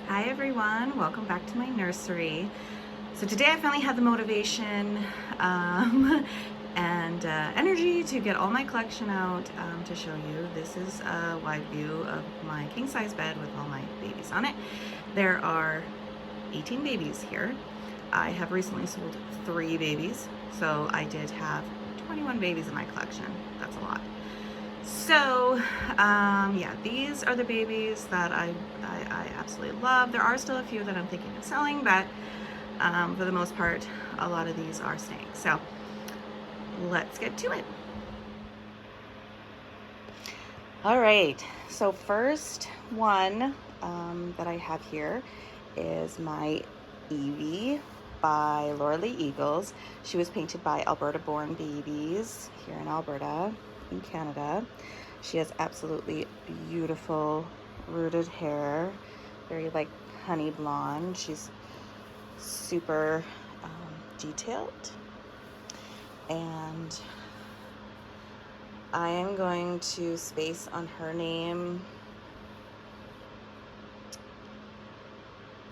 Hi everyone, welcome back to my nursery. So today I finally had the motivation and energy to get all my collection out to show you. This is a wide view of my king size bed with all my babies on it. There are 18 babies here. I have recently sold 3 babies, so I did have 21 babies in my collection. That's a lot. So, yeah, these are the babies that I absolutely love. There are still a few that I'm thinking of selling, but for the most part, a lot of these are staying. So, let's get to it. All right, so first one that I have here is my Eevee by Laura-Lee Eagles. She was painted by Alberta-born babies here in Alberta, in Canada. She has absolutely beautiful rooted hair, very like honey blonde. She's super detailed, and I am going to space on her name.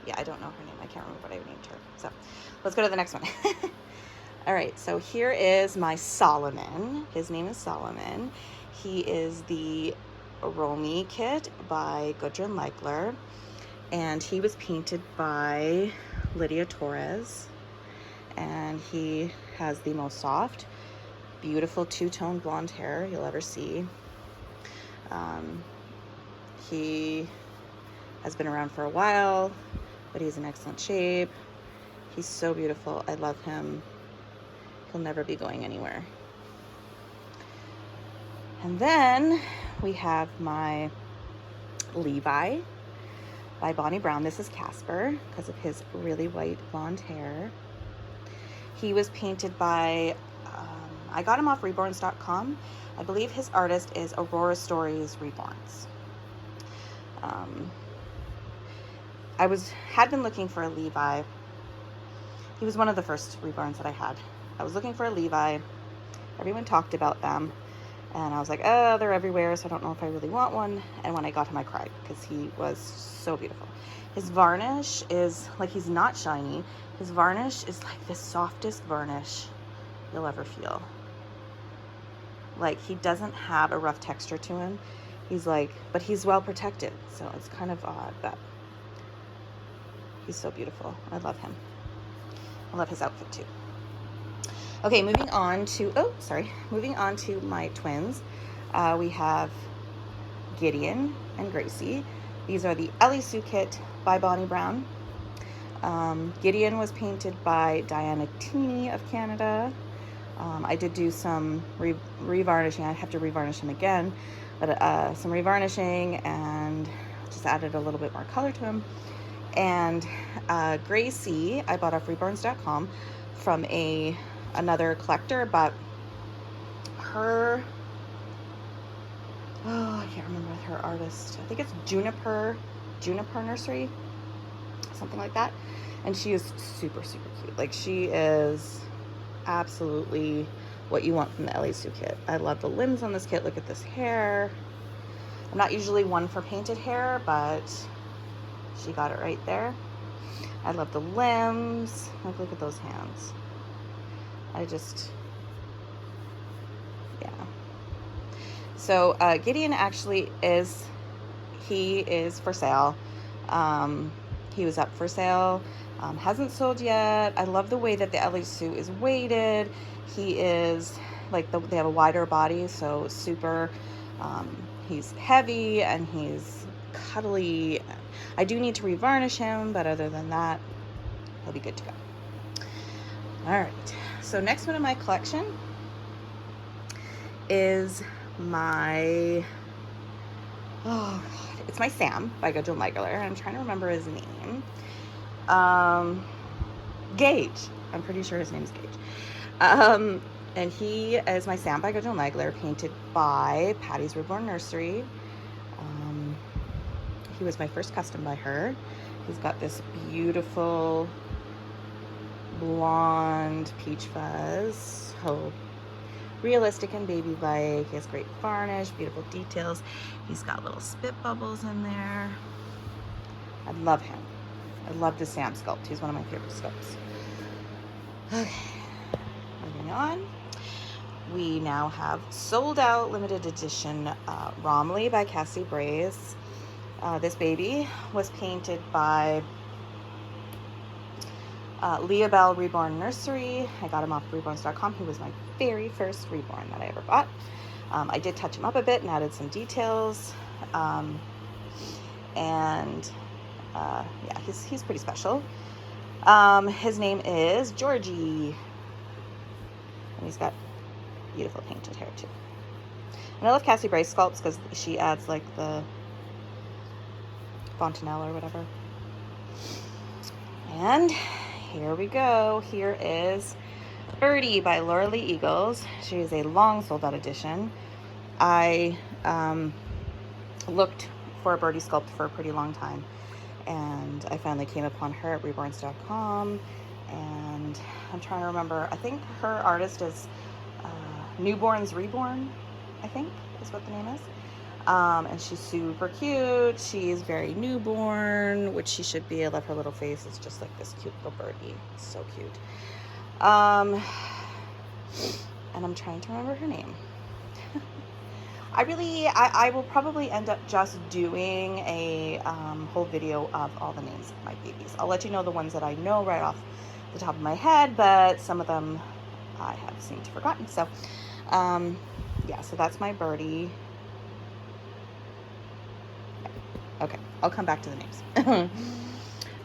Yeah, I don't know her name. I can't remember what I named her. So let's go to the next one. All right, so here is my Solomon. His name is Solomon. He is the Romy kit by Gudrun Leichler, and he was painted by Lydia Torres, and he has the most soft, beautiful two-tone blonde hair you'll ever see. He has been around for a while, but he's in excellent shape. He's so beautiful. I love him. He'll never be going anywhere. And then we have my Levi by Bonnie Brown. This is Casper because of his really white blonde hair. He was painted by, I got him off Reborns.com. I believe his artist is Aurora Stories Reborns. Had been looking for a Levi. He was one of the first Reborns that I had. I was looking for a Levi. Everyone talked about them. And I was like, oh, they're everywhere, so I don't know if I really want one. And when I got him, I cried because he was so beautiful. His varnish is, like, he's not shiny. His varnish is like the softest varnish you'll ever feel. Like, he doesn't have a rough texture to him. He's like, but he's well protected. So it's kind of odd, but he's so beautiful. I love him. I love his outfit too. Okay, moving on to my twins. We have Gideon and Gracie. These are the Ellie Sue kit by Bonnie Brown. Gideon was painted by Diana Teeny of Canada. I did do some revarnishing. I have to revarnish him again, but some revarnishing and just added a little bit more color to him. And Gracie, I bought off Reborns.com from another collector, but I can't remember her artist. I think it's Juniper Nursery, something like that. And she is super, super cute. Like, she is absolutely what you want from the Ellie Sue kit. I love the limbs on this kit. Look at this hair. I'm not usually one for painted hair, but she got it right there. I love the limbs. Like, look at those hands. Yeah. So Gideon actually is for sale. He was up for sale. Hasn't sold yet. I love the way that the Ellie Sue is weighted. He is like, they have a wider body, so super. He's heavy and he's cuddly. I do need to revarnish him, but other than that, he'll be good to go. All right. So next one in my collection is my, it's my Sam by Gudrun Leichler. I'm trying to remember his name. Gage. I'm pretty sure his name's Gage. And he is my Sam by Gudrun Leichler, painted by Patty's Reborn Nursery. He was my first custom by her. He's got this beautiful blonde peach fuzz, so realistic and baby-like. He has great varnish, beautiful details. He's got little spit bubbles in there. I love him. I love the Sam sculpt. He's one of my favorite sculpts. Okay, moving on. We now have sold out limited edition Romley by Cassie Brace. This baby was painted by Leah Bell Reborn Nursery. I got him off reborns.com. He was my very first Reborn that I ever bought. I did touch him up a bit and added some details. Yeah, he's pretty special. His name is Georgie. And he's got beautiful painted hair too. And I love Cassie Brace sculpts because she adds like the fontanelle or whatever. And here we go. Here is Birdie by Laura Eagles. She is a long sold out edition. I looked for a Birdie sculpt for a pretty long time, and I finally came upon her at reborns.com, and I'm trying to remember, I think her artist is Newborns Reborn, I think is what the name is. And she's super cute. She's very newborn, which she should be. I love her little face. It's just like this cute little birdie. It's so cute. And I'm trying to remember her name. I will probably end up just doing a whole video of all the names of my babies. I'll let you know the ones that I know right off the top of my head, but some of them I have seemed to have forgotten. So, yeah, so that's my Birdie. Okay, I'll come back to the names.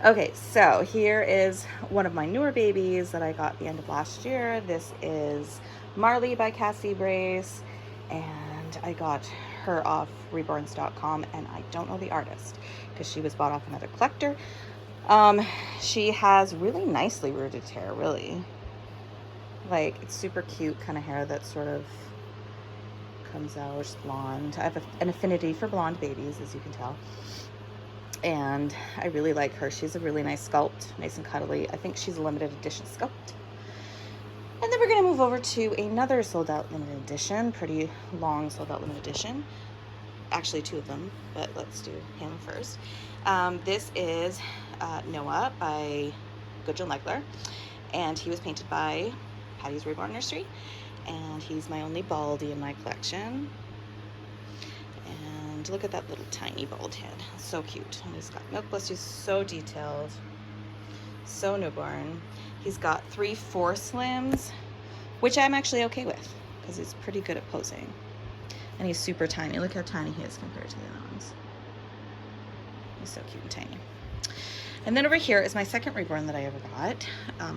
Okay, so here is one of my newer babies that I got at the end of last year. This is Marley by Cassie Brace, and I got her off reborns.com, and I don't know the artist because she was bought off another collector. She has really nicely rooted hair, really. Like, it's super cute kind of hair that sort of comes out. It's blonde. I have an affinity for blonde babies, as you can tell. And I really like her. She's a really nice sculpt, nice and cuddly. I think she's a limited edition sculpt. And then we're going to move over to another sold out limited edition, pretty long sold out limited edition. Actually, two of them, but let's do him first. This is Noah by Gudrun Legler, and he was painted by Patty's Reborn Nursery, and he's my only Baldy in my collection. And look at that little tiny bald head. So cute. And he's got milk bliss. He's so detailed. So newborn. He's got 3/4 limbs, which I'm actually okay with because he's pretty good at posing. And he's super tiny. Look how tiny he is compared to the other ones. He's so cute and tiny. And then over here is my second Reborn that I ever got.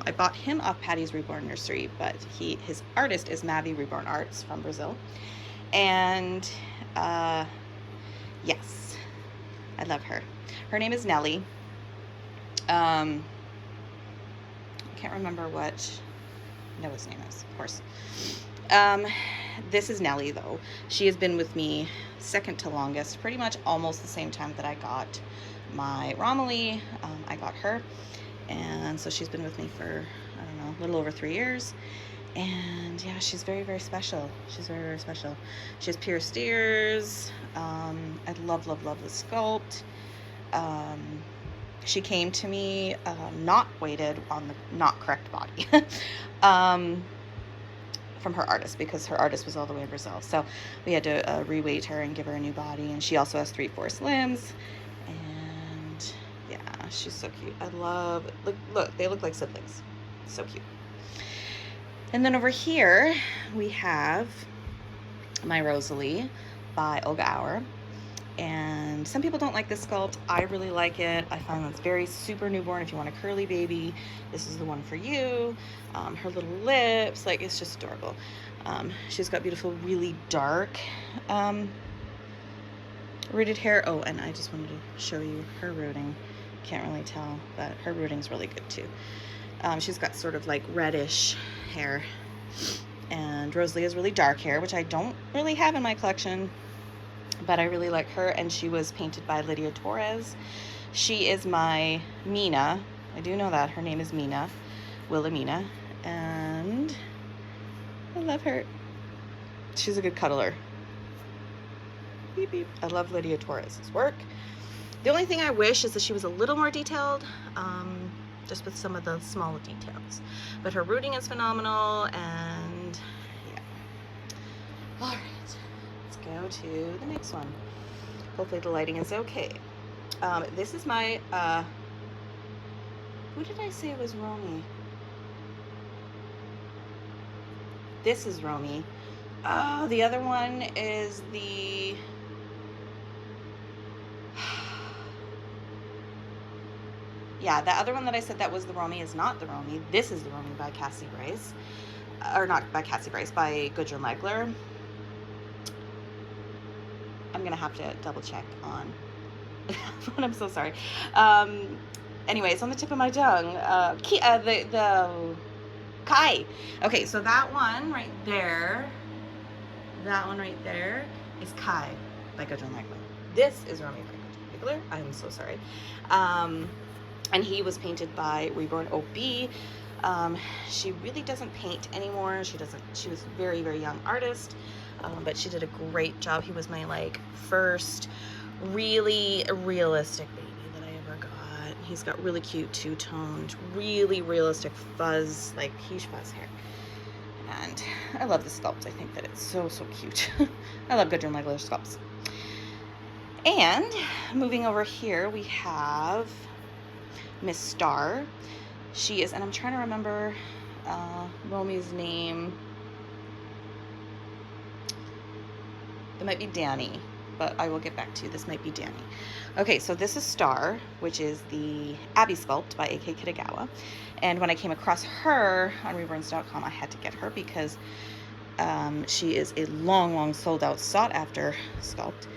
I bought him off Patty's Reborn Nursery, but his artist is Mavi Reborn Arts from Brazil. And yes, I love her. Her name is Nelly. I can't remember what Noah's name is, of course. This is Nelly, though. She has been with me second to longest, pretty much almost the same time that I got my Romley. I got her, and so she's been with me for, I don't know, a little over 3 years. And yeah, she's very, very special. She's very, very special. She has pierced ears. I love, love, love the sculpt. She came to me not weighted on the not correct body from her artist, because her artist was all the way in Brazil. So we had to re-weight her and give her a new body, and she also has 3/4 limbs. And yeah, she's so cute. I love, look, they look like siblings. So cute. And then over here we have my Rosal by Olga Auer. And some people don't like this sculpt. I really like it. I find it's very super newborn. If you want a curly baby, this is the one for you. Her little lips, like, it's just adorable. She's got beautiful, really dark rooted hair. Oh, and I just wanted to show you her rooting. Can't really tell, but her rooting's really good too. She's got sort of like reddish hair. And Rosalie has really dark hair, which I don't really have in my collection, but I really like her. And she was painted by Lydia Torres. She is my Mina. I do know that. Her name is Mina, Wilhelmina, and I love her. She's a good cuddler. Beep, beep. I love Lydia Torres' work. The only thing I wish is that she was a little more detailed, just with some of the small details. But her rooting is phenomenal, and yeah. All right, let's go to the next one. Hopefully the lighting is okay. This is my, who did I say was Romy? This is Romy. Oh, the other one is the... Yeah, the other one that I said that was the Romy is not the Romy. This is the Romy by Cassie Bryce. Or not by Cassie Bryce, by Gudrun Legler. I'm going to have to double check on... I'm so sorry. Anyway, it's on the tip of my tongue. The Kai. Okay, so that one right there is Kai by Gudrun Legler. This is Romy by Gudrun Legler. I'm so sorry. And he was painted by Reborn OB. She really doesn't paint anymore. She was a very, very young artist, but she did a great job. He was my like first really realistic baby that I ever got. He's got really cute two-toned, really realistic fuzz, like huge fuzz hair. And I love the sculpt. I think that it's so, so cute. I love Gudrun Legler sculpts. And moving over here, we have Miss Star. She is, and I'm trying to remember Romy's name. It might be Danny, but I will get back to you. This might be Danny. Okay, so this is Star, which is the Abby sculpt by A.K. Kitagawa. And when I came across her on Reborns.com, I had to get her because she is a long, long sold out, sought after sculpt.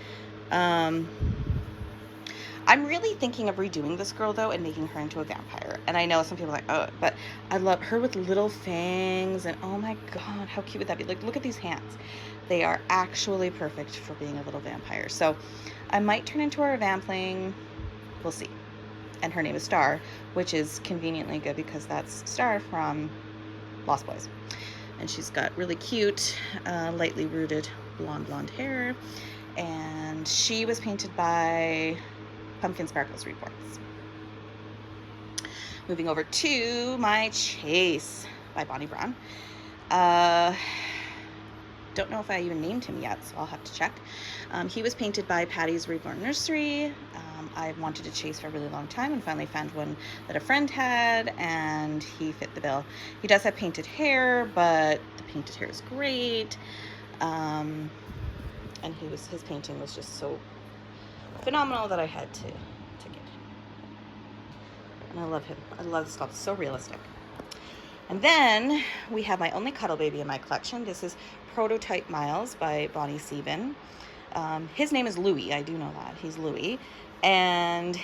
I'm really thinking of redoing this girl, though, and making her into a vampire. And I know some people are like, oh, but I love her with little fangs, and oh my god, how cute would that be? Like, look at these hands. They are actually perfect for being a little vampire. So I might turn into her vampling. We'll see. And her name is Star, which is conveniently good because that's Star from Lost Boys. And she's got really cute, lightly rooted blonde hair. And she was painted by Pumpkin Sparkles Reports. Moving over to my Chase by Bonnie Brown. Don't know if I even named him yet, so I'll have to check. He was painted by Patty's Reborn Nursery. I've wanted a Chase for a really long time and finally found one that a friend had, and he fit the bill. He does have painted hair, but the painted hair is great. And his painting was just so phenomenal that I had to get him. And I love him. I love the sculpt. It's so realistic. And then we have my only cuddle baby in my collection. This is Prototype Miles by Bonnie Sieben. His name is Louie. I do know that. He's Louie. And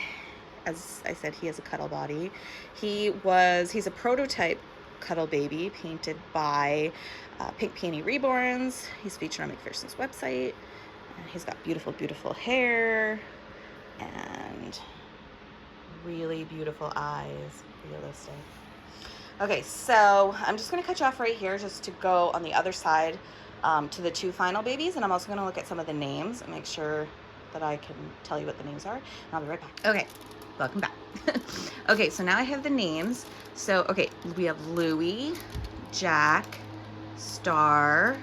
as I said, he has a cuddle body. He's a prototype cuddle baby painted by Pink Peony Reborns. He's featured on McPherson's website. And he's got beautiful, beautiful hair and really beautiful eyes. Realistic. Okay, so I'm just going to cut you off right here just to go on the other side to the two final babies. And I'm also going to look at some of the names and make sure that I can tell you what the names are. And I'll be right back. Okay, welcome back. Okay, so now I have the names. So, okay, we have Louie, Jack, Star,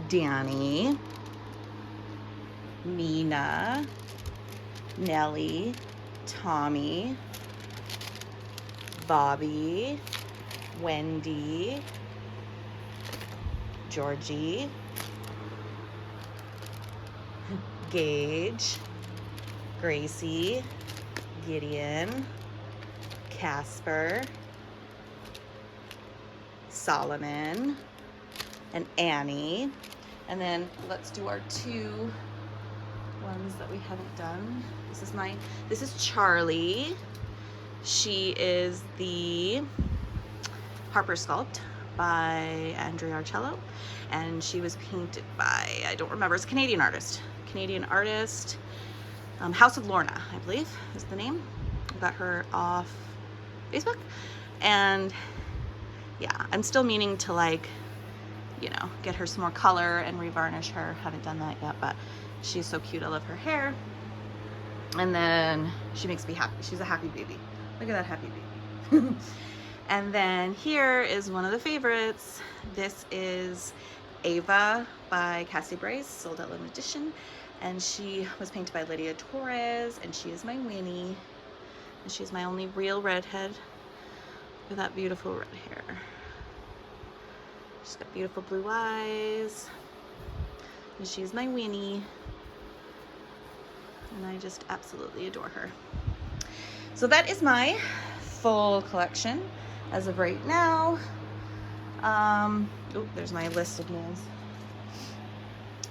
Danny, Nina, Nelly, Tommy, Bobby, Wendy, Georgie, Gage, Gracie, Gideon, Casper, Solomon, and Annie. And then let's do our two ones that we haven't done. This is Charlie. She is the Harper Sculpt by Andrea Arcello, and she was painted by, I don't remember, it's a Canadian artist. House of Lorna, I believe is the name. I got her off Facebook, and yeah, I'm still meaning to, like, you know, get her some more color and revarnish her. Haven't done that yet, but She's so cute. I love her hair. And then she makes me happy. She's a happy baby. Look at that happy baby. And then here is one of the favorites. This is Eva by Cassie Bryce, sold out limited edition. And she was painted by Lydia Torres, and she is my Winnie. And she's my only real redhead with that beautiful red hair. She's got beautiful blue eyes. And she's my Winnie. And I just absolutely adore her. So that is my full collection as of right now. Oh, there's my list of names.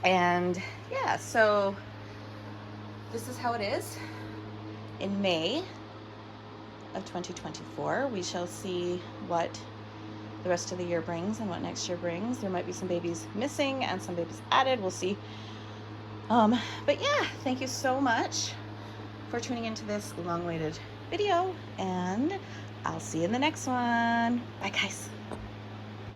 And yeah, so this is how it is in May of 2024. We shall see what the rest of the year brings and what next year brings. There might be some babies missing and some babies added. We'll see. But yeah, thank you so much for tuning into this long-awaited video, and I'll see you in the next one. Bye, guys.